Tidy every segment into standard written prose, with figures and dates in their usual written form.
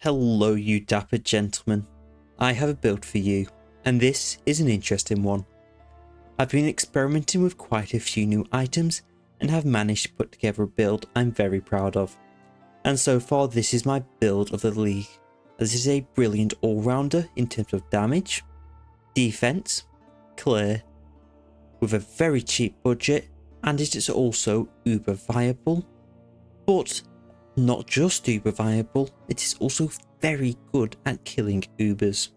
Hello you dapper gentlemen, I have a build for you, and this is an interesting one. I've been experimenting with quite a few new items and have managed to put together a build I'm very proud of. And so far this is my build of the league. This is a brilliant all-rounder in terms of damage, defense, clear, with a very cheap budget, and it is also uber viable. But not just uber viable, it is also very good at killing ubers.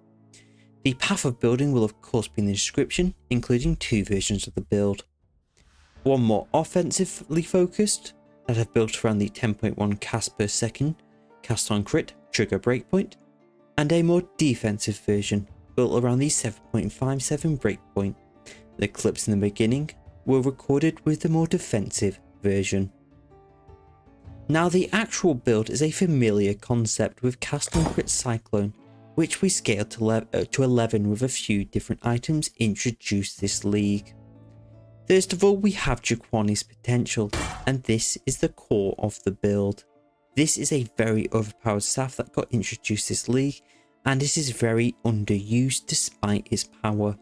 The path of building will of course be in the description, including two versions of the build. One more offensively focused, that I've built around the 10.1 cast per second, cast on crit, trigger breakpoint, and a more defensive version, built around the 7.57 breakpoint. The clips in the beginning were recorded with the more defensive version. Now the actual build is a familiar concept with cast on crit cyclone, which we scaled to 11 with a few different items introduced this league. First of all, we have jiquani's potential, and this is the core of the build. This is a very overpowered staff that got introduced this league, and it is very underused despite its power.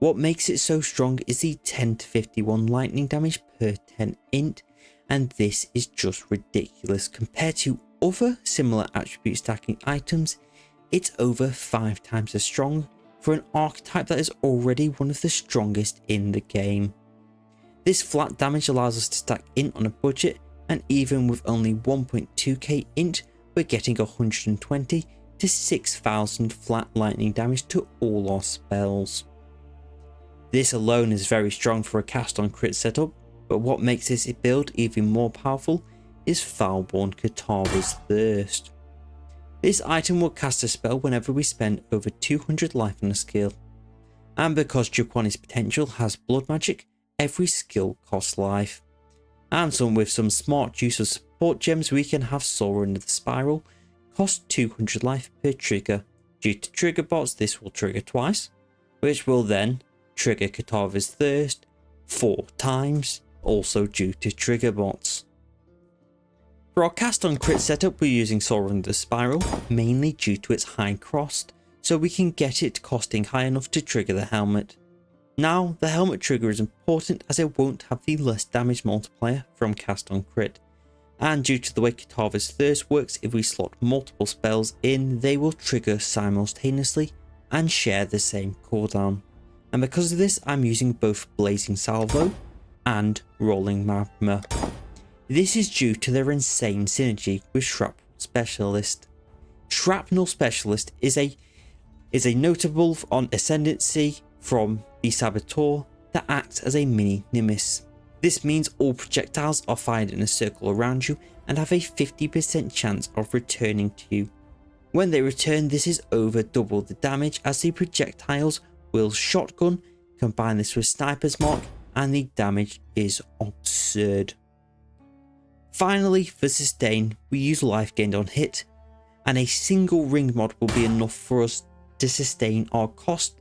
What makes it so strong is the 10 to 51 lightning damage per 10 int, and this is just ridiculous. Compared to other similar attribute stacking items, it's over 5 times as strong for an archetype that is already one of the strongest in the game. This flat damage allows us to stack int on a budget, and even with only 1.2k int, we're getting 120 to 6000 flat lightning damage to all our spells. This alone is very strong for a cast on crit setup, but what makes this build even more powerful is Foulborn Katava's Thirst. This item will cast a spell whenever we spend over 200 life on a skill, and because jiquani's potential has blood magic, every skill costs life. And with some smart use of support gems, we can have Soul Rend of the Spiral cost 200 life per trigger. Due to trigger bots, this will trigger twice, which will then trigger Katava's Thirst 4 times, also due to trigger bots. For our cast on crit setup, we're using Soul Rend of the Spiral, mainly due to its high cost, so we can get it costing high enough to trigger the helmet. Now, the helmet trigger is important as it won't have the less damage multiplier from cast on crit, and due to the way Katava's Thirst works, if we slot multiple spells in, they will trigger simultaneously and share the same cooldown. And because of this, I'm using both Blazing Salvo and Rolling Magma. This is due to their insane synergy with Shrapnel Specialist. Shrapnel Specialist is a notable on Ascendancy from the Saboteur that acts as a mini Nimbus. This means all projectiles are fired in a circle around you and have a 50% chance of returning to you. When they return, this is over double the damage as the projectiles will shotgun. Combine this with Sniper's Mark and the damage is absurd. Finally, for sustain, we use life gained on hit, and a single ring mod will be enough for us to sustain our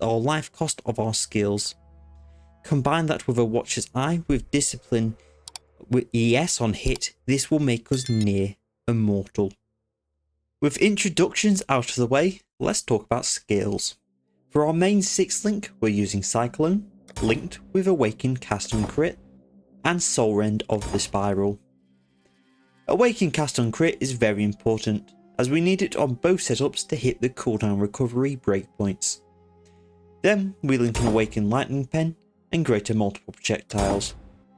life cost of our skills. Combine that with a Watcher's Eye with Discipline with ES on hit, this will make us near immortal. With introductions out of the way, let's talk about skills. For our main 6th link, we're using Cyclone, linked with Awakened Cast on Crit, and Soul Rend of the Spiral. Awakened Cast on Crit is very important, as we need it on both setups to hit the cooldown recovery breakpoints. Then we link an Awakened Lightning Pen and Greater Multiple Projectiles.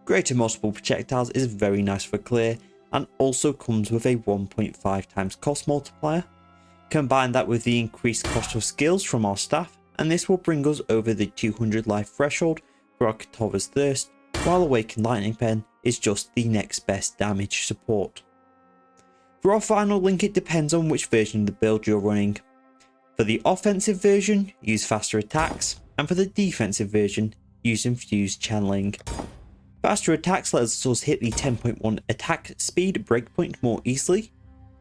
Greater Multiple Projectiles is very nice for clear and also comes with a 1.5 times cost multiplier. Combine that with the increased cost of skills from our staff, and this will bring us over the 200 life threshold for our Katava's Thirst, while Awakened Lightning Pen is just the next best damage support. For our final link, it depends on which version of the build you're running. For the offensive version, use faster attacks, and for the defensive version, use infused channeling. Faster attacks lets us hit the 10.1 attack speed breakpoint more easily,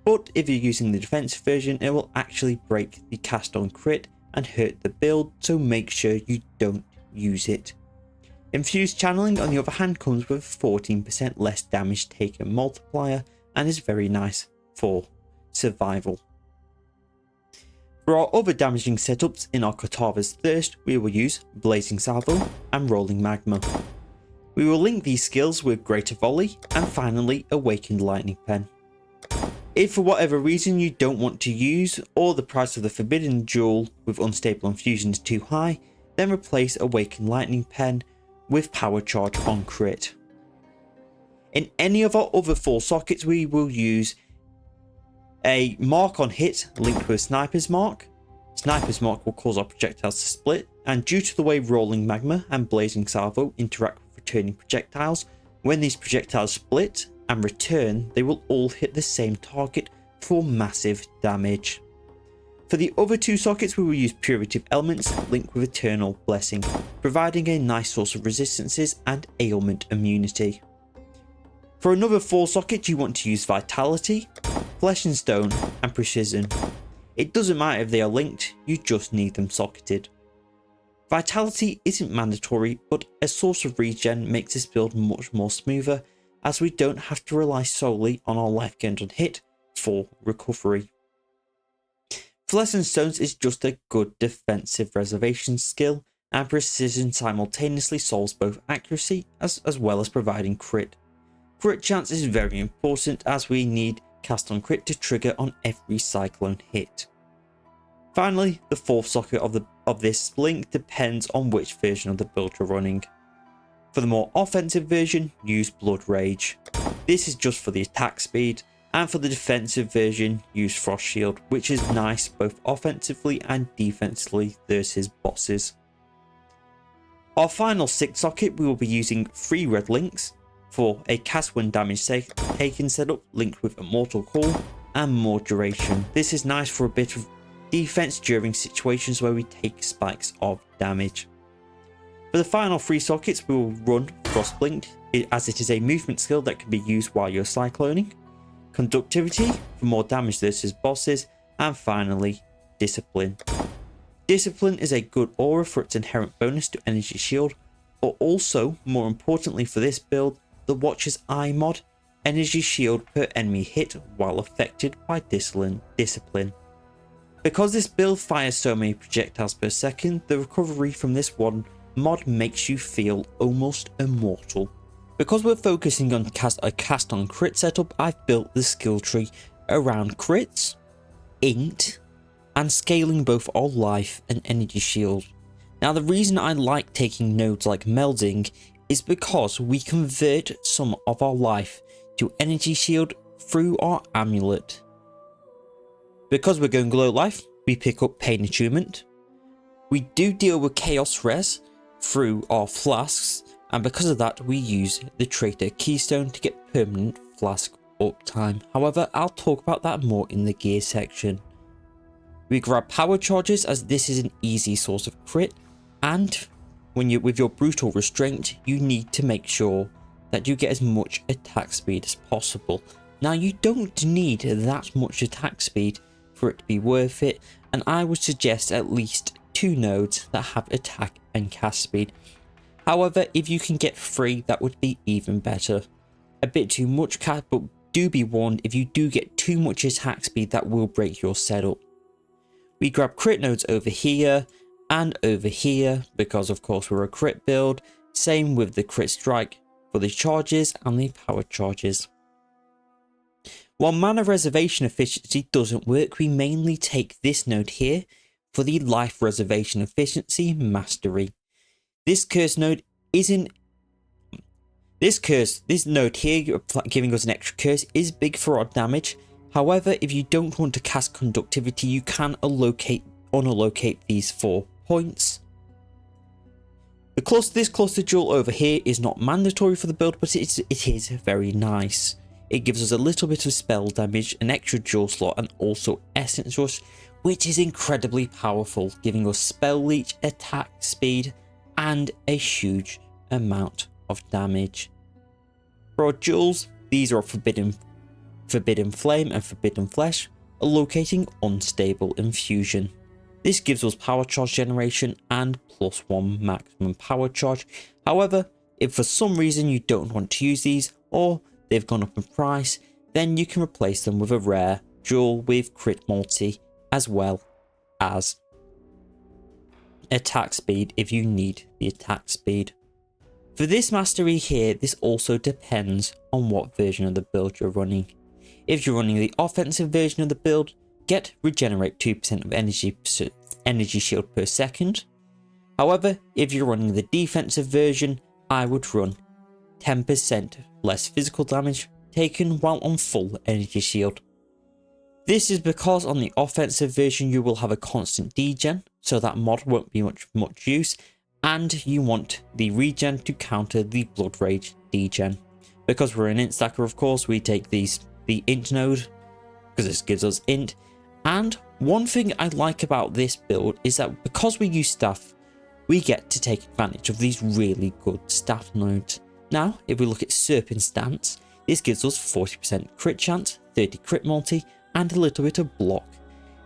but if you're using the defensive version, it will actually break the cast on crit and hurt the build, so make sure you don't use it. Infused channeling on the other hand comes with 14% less damage taken multiplier and is very nice for survival. For our other damaging setups in our Katava's Thirst, we will use Blazing Salvo and Rolling Magma. We will link these skills with Greater Volley and finally Awakened Lightning Pen. If for whatever reason you don't want to use, or the price of the Forbidden Jewel with Unstable Infusion is too high, then replace Awakened Lightning Pen with Power Charge on crit. In any of our other 4 sockets we will use a Mark on hit linked with Sniper's Mark. Sniper's Mark will cause our projectiles to split, and due to the way Rolling Magma and Blazing Salvo interact with returning projectiles, when these projectiles split and return, they will all hit the same target for massive damage. For the other 2 sockets we will use Purity of Elements linked with Eternal Blessing, providing a nice source of resistances and ailment immunity. For another 4 sockets you want to use Vitality, Flesh and Stone and Precision. It doesn't matter if they are linked, you just need them socketed. Vitality isn't mandatory, but a source of regen makes this build much more smoother, as we don't have to rely solely on our life gained on hit for recovery. Flesh and Stones is just a good defensive reservation skill, and Precision simultaneously solves both accuracy as well as providing crit. Crit chance is very important, as we need cast on crit to trigger on every Cyclone hit. Finally, the 4th socket of this link depends on which version of the build you're running. For the more offensive version, use Blood Rage. This is just for the attack speed, and for the defensive version, use Frost Shield, which is nice both offensively and defensively versus bosses. Our final 6th socket, we will be using 3 red links for a cast when damage taken setup linked with Immortal Call and more duration. This is nice for a bit of defense during situations where we take spikes of damage. For the final 3 sockets, we will run Frostblinked, as it is a movement skill that can be used while you're cycloning, Conductivity for more damage versus bosses, and finally Discipline. Discipline is a good aura for its inherent bonus to Energy Shield, but also, more importantly for this build, the Watcher's Eye mod, Energy Shield per enemy hit while affected by Discipline. Because this build fires so many projectiles per second, the recovery from this one mod makes you feel almost immortal. Because we're focusing on a cast on crit setup, I've built the skill tree around crits, int, and scaling both our life and energy shield. Now the reason I like taking nodes like melding is because we convert some of our life to energy shield through our amulet. Because we're going low life, we pick up Pain Attunement. We do deal with Chaos Res through our flasks, and because of that we use the Traitor Keystone to get permanent flask uptime. However, I'll talk about that more in the gear section. We grab Power Charges, as this is an easy source of crit, and when you're with your Brutal Restraint, you need to make sure that you get as much attack speed as possible. Now you don't need that much attack speed for it to be worth it, and I would suggest at least 2 nodes that have attack and cast speed. However, if you can get 3, that would be even better. A bit too much cast, but do be warned, if you do get too much attack speed, that will break your setup. We grab crit nodes over here and over here, because of course we're a crit build. Same with the crit strike for the charges and the power charges. While mana reservation efficiency doesn't work, we mainly take this node here for the life reservation efficiency mastery. This curse node isn't... This node here, giving us an extra curse, is big for our damage. However, if you don't want to cast conductivity, you can unallocate these 4 points. This cluster jewel over here is not mandatory for the build, but it is very nice. It gives us a little bit of spell damage, an extra jewel slot, and also essence rush, which is incredibly powerful, giving us spell leech, attack speed, and a huge amount of damage. For our jewels, these are Forbidden Flame and Forbidden Flesh, allocating Unstable Infusion. This gives us power charge generation and +1 maximum power charge. However, if for some reason you don't want to use these, or they've gone up in price, then you can replace them with a rare jewel with crit multi as well. as attack speed if you need the attack speed. For this mastery here, this also depends on what version of the build you're running. If you're running the offensive version of the build, get regenerate 2% of energy shield per second. However, if you're running the defensive version, I would run 10% less physical damage taken while on full energy shield. This is because on the offensive version you will have a constant degen, so that mod won't be much use, and you want the regen to counter the blood rage degen. Because we're an int stacker, of course, we take the int node because this gives us int. And one thing I like about this build is that because we use staff, we get to take advantage of these really good staff nodes. Now, if we look at Circumstance, this gives us 40% crit chance, 30 crit multi, and a little bit of block.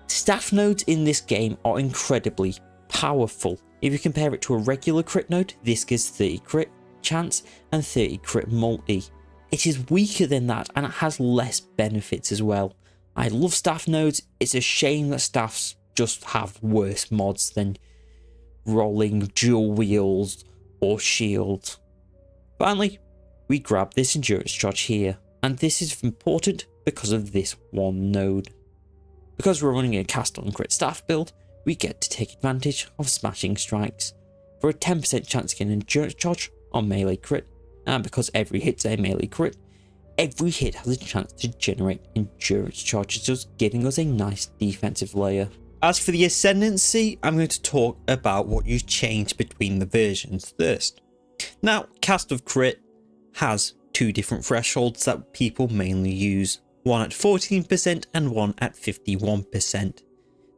Staff nodes in this game are incredibly powerful. If you compare it to a regular crit node, this gives 30 crit chance and 30 crit multi. It is weaker than that and it has less benefits as well. I love staff nodes. It's a shame that staffs just have worse mods than rolling dual wheels or shield. Finally, we grab this endurance charge here, and this is important because of this one node. Because we're running a cast on crit staff build, we get to take advantage of smashing strikes for a 10% chance to get an endurance charge on melee crit, and because every hit's a melee crit, every hit has a chance to generate endurance charges, just giving us a nice defensive layer. As for the Ascendancy, I'm going to talk about what you've changed between the versions first. Now, Cast of Crit has two different thresholds that people mainly use, one at 14% and one at 51%.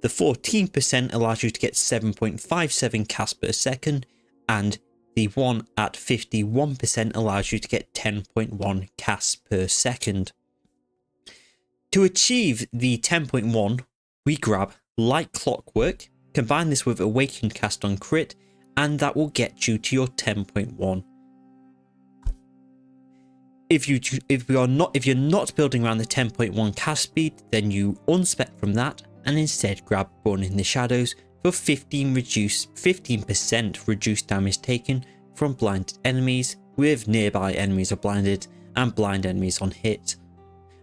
The 14% allows you to get 7.57 casts per second, and the one at 51% allows you to get 10.1 casts per second. To achieve the 10.1, we grab Like Clockwork, combine this with Awakened Cast on Crit, and that will get you to your 10.1. If you're not building around the 10.1 cast speed, then you unspec from that and instead grab Born in the Shadows for 15% reduced damage taken from blinded enemies, with nearby enemies are blinded and blind enemies on hit.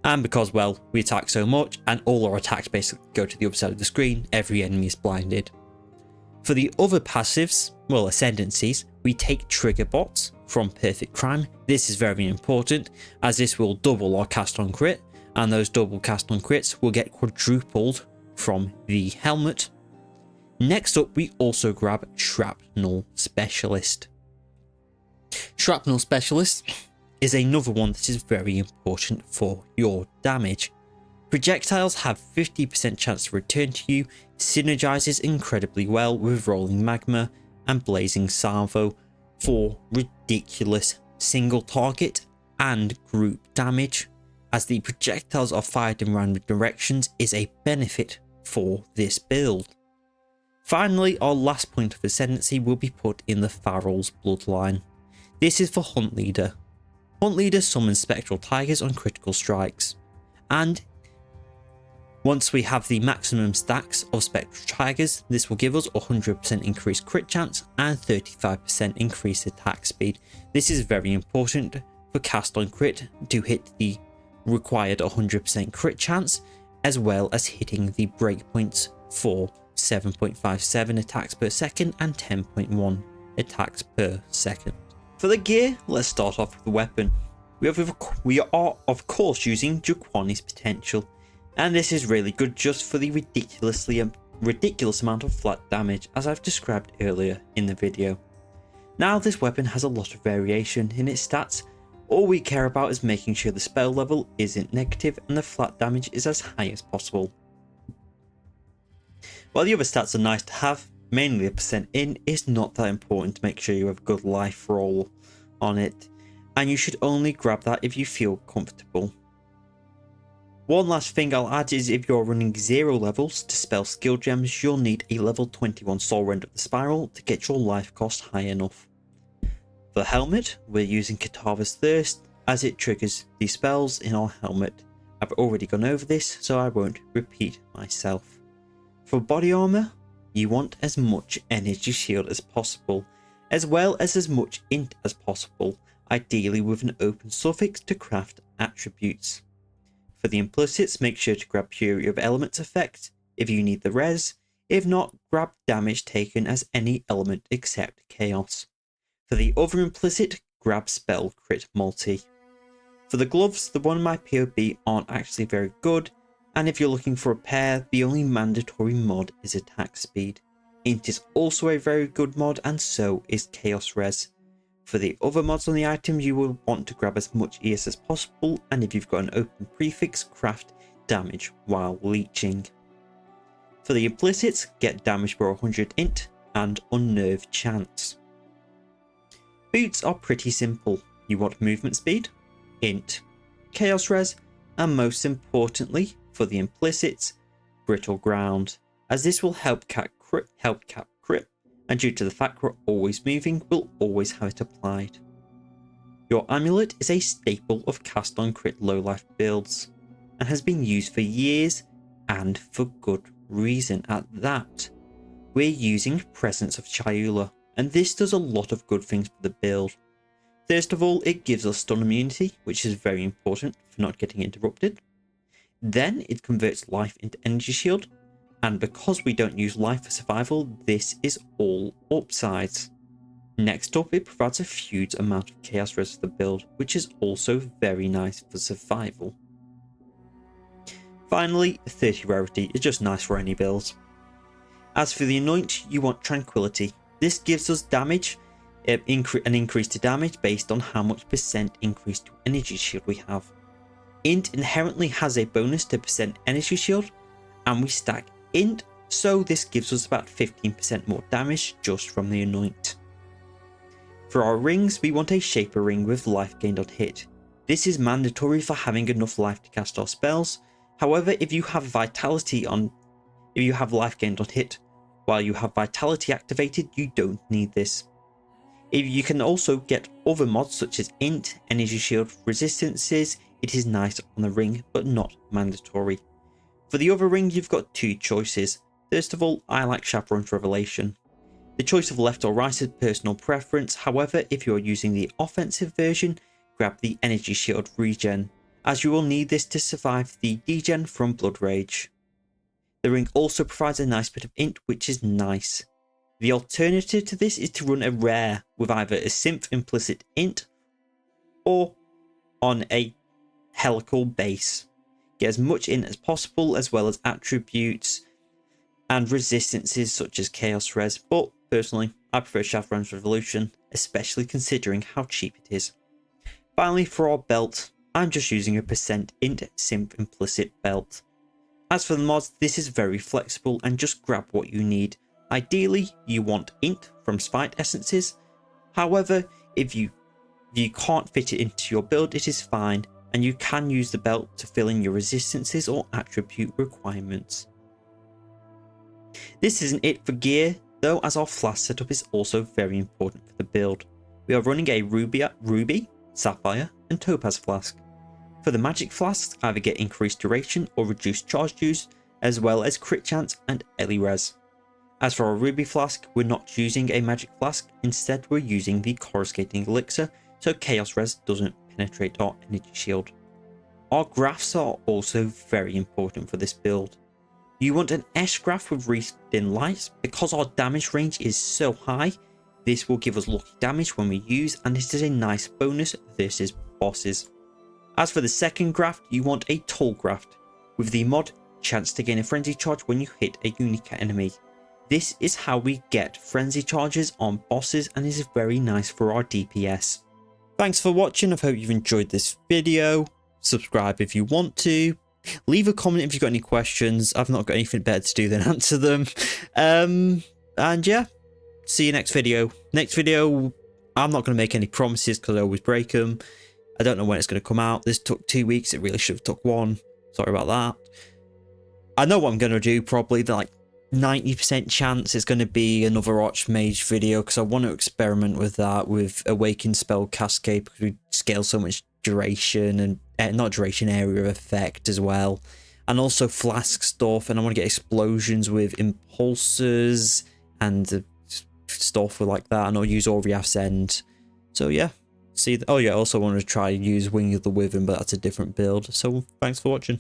And because, well, we attack so much and all our attacks basically go to the other side of the screen, every enemy is blinded. For the other passives, well, Ascendancies, we take Trigger Bots from Perfect Crime. This is very important as this will double our cast on crit, and those double cast on crits will get quadrupled from the helmet. Next up, we also grab Shrapnel Specialist. Shrapnel Specialist is another one that is very important for your damage. Projectiles have 50% chance to return to you, synergizes incredibly well with Rolling Magma and Blazing Salvo for ridiculous single target and group damage, as the projectiles are fired in random directions is a benefit for this build. Finally, our last point of Ascendancy will be put in the Farrell's Bloodline. This is for Hunt Leader. Hunt Leader summons Spectral Tigers on critical strikes, and once we have the maximum stacks of Spectral Tigers, this will give us 100% increased crit chance and 35% increased attack speed. This is very important for cast on crit to hit the required 100% crit chance, as well as hitting the breakpoints for 7.57 attacks per second and 10.1 attacks per second. For the gear, let's start off with the weapon. We are of course using jiquani's potential, and this is really good just for the ridiculous amount of flat damage, as I've described earlier in the video. Now, this weapon has a lot of variation in its stats. All we care about is making sure the spell level isn't negative and the flat damage is as high as possible. While the other stats are nice to have, mainly the percent in is not that important to make sure you have a good life roll on it, and you should only grab that if you feel comfortable. One last thing I'll add is if you're running 0 levels to spell skill gems, you'll need a level 21 Soul Rend of the Spiral to get your life cost high enough. For helmet, we're using Katava's Thirst as it triggers the spells in our helmet. I've already gone over this, so I won't repeat myself. For body armor, you want as much energy shield as possible, as well as much int as possible, ideally with an open suffix to craft attributes. For the implicits, make sure to grab Fury of Elements effect if you need the res. If not, grab damage taken as any element except chaos. For the other implicit, grab spell crit multi. For the gloves, the one in my POB aren't actually very good, and if you're looking for a pair, the only mandatory mod is attack speed. Int is also a very good mod, and so is chaos res. For the other mods on the items, you will want to grab as much ES as possible, and if you've got an open prefix, craft damage while leeching. For the implicits, get damage for 100 int and unnerve chance. Boots are pretty simple. You want movement speed, int, chaos res, and most importantly, for the implicits, brittle ground, as this will help cap crit, and due to the fact we're always moving, we'll always have it applied. Your amulet is a staple of cast on crit low life builds, and has been used for years, and for good reason at that. We're using Presence of Chayula, and this does a lot of good things for the build. First of all, it gives us stun immunity, which is very important for not getting interrupted. Then it converts life into energy shield, and because we don't use life for survival, this is all upsides. Next up, it provides a huge amount of chaos res for the build, which is also very nice for survival. Finally, 30 rarity is just nice for any build. As for the anoint, you want tranquility. This gives us damage, an increase to damage based on how much percent increase to energy shield we have. Int inherently has a bonus to percent energy shield, and we stack int, so this gives us about 15% more damage just from the anoint. For our rings, we want a shaper ring with life gained on hit. This is mandatory for having enough life to cast our spells. However, if you have life gained on hit while you have vitality activated, you don't need this. If you can also get other mods such as int, energy shield, resistances, it is nice on the ring but not mandatory. For the other ring, you've got two choices. First of all, I like Chaperone's Revelation. The choice of left or right is personal preference. However, if you're using the offensive version, grab the energy shield regen, as you will need this to survive the degen from Blood Rage. The ring also provides a nice bit of int, which is nice. The alternative to this is to run a rare with either a synth implicit int or on a helical base. Get as much int as possible, as well as attributes and resistances such as chaos res, but personally I prefer Chaperone's Revolution, especially considering how cheap it is. Finally, for our belt, I'm just using a percent int synth implicit belt. As for the mods, this is very flexible and just grab what you need. Ideally, you want int from Spite Essences. However, if you can't fit it into your build, it is fine, and you can use the belt to fill in your resistances or attribute requirements. This isn't it for gear, though, as our flask setup is also very important for the build. We are running a ruby, sapphire, and topaz flask. For the magic flasks, either get increased duration or reduced charge use, as well as crit chance and Ellie res. As for our ruby flask, we're not using a magic flask, instead we're using the coruscating elixir, so chaos res doesn't penetrate our energy shield. Our graphs are also very important for this build. You want an S graph with reskin lights, because our damage range is so high. This will give us lucky damage when we use, and it is a nice bonus versus bosses. As for the second graft, you want a tall graft, with the mod chance to gain a frenzy charge when you hit a unique enemy. This is how we get frenzy charges on bosses, and is very nice for our DPS. Thanks for watching, I hope you've enjoyed this video. Subscribe if you want to. Leave a comment if you've got any questions. I've not got anything better to do than answer them. And yeah, see you next video. Next video, I'm not going to make any promises because I always break them. I don't know when it's going to come out. This took 2 weeks. It really should have took 1. Sorry about that. I know what I'm going to do probably. Like 90% chance it's going to be another Archmage video, because I want to experiment with that with Awakened Spell Cascade, because we scale so much duration and not duration, area of effect as well. and also flask stuff, and I want to get explosions with impulsors and stuff like that, and I'll use Oriath's End. So yeah, see, oh yeah, I also want to try use Wing of the Wyvern, but that's a different build. So thanks for watching.